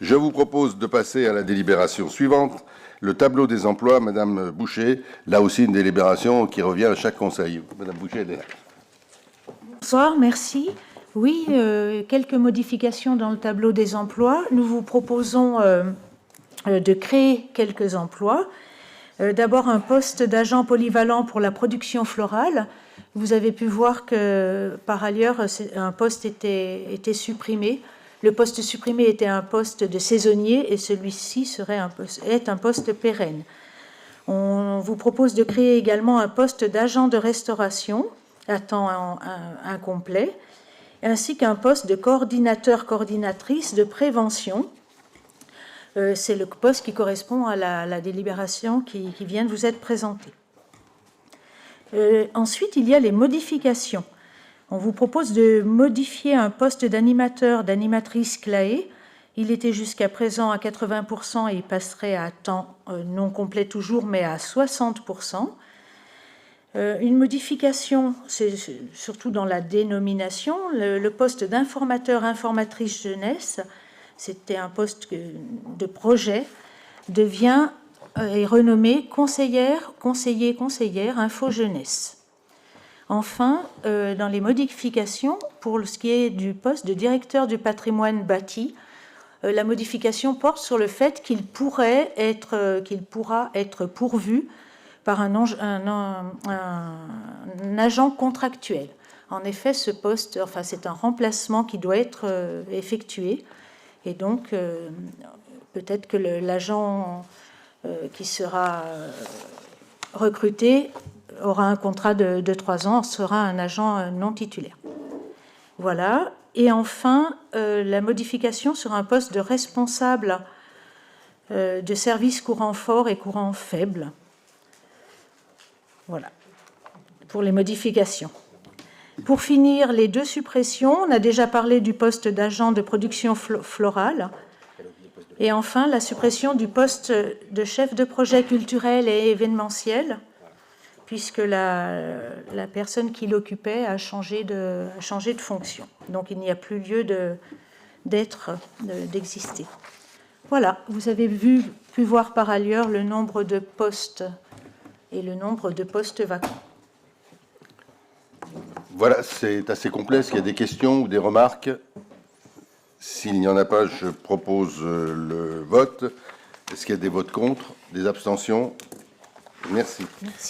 Je vous propose de passer à la délibération suivante. Le tableau des emplois, Madame Boucher. Là aussi, une délibération qui revient à chaque conseil. Madame Boucher, elle est là. Bonsoir, merci. Oui, quelques modifications dans le tableau des emplois. Nous vous proposons de créer quelques emplois. D'abord, un poste d'agent polyvalent pour la production florale. Vous avez pu voir que, par ailleurs, un poste était supprimé. Le poste supprimé était un poste de saisonnier et celui-ci est un poste pérenne. On vous propose de créer également un poste d'agent de restauration à temps incomplet, ainsi qu'un poste de coordinateur-coordinatrice de prévention. C'est le poste qui correspond à la délibération qui vient de vous être présentée. Ensuite, il y a les modifications. On vous propose de modifier un poste d'animatrice CLAE. Il était jusqu'à présent à 80% et il passerait à temps non complet toujours, mais à 60%. Une modification, c'est surtout dans la dénomination. Le poste d'informateur-informatrice jeunesse, c'était un poste de projet, est renommé conseillère info jeunesse. Enfin, dans les modifications, pour ce qui est du poste de directeur du patrimoine bâti, la modification porte sur le fait qu'il pourra être pourvu par un agent contractuel. En effet, ce poste, c'est un remplacement qui doit être effectué, et donc peut-être que l'agent qui sera recruté aura un contrat de 3 ans, sera un agent non titulaire. Voilà. Et enfin, la modification sur un poste de responsable de service courant fort et courant faible. Voilà, pour les modifications. Pour finir, les 2 suppressions, on a déjà parlé du poste d'agent de production florale. Et enfin, la suppression du poste de chef de projet culturel et événementiel, puisque la personne qui l'occupait a changé de fonction. Donc, il n'y a plus lieu d'exister. Voilà, vous avez pu voir par ailleurs le nombre de postes et le nombre de postes vacants. Voilà, c'est assez complet. Est-ce qu'il y a des questions ou des remarques? S'il n'y en a pas, je propose le vote. Est-ce qu'il y a des votes contre, des abstentions? Merci. Merci.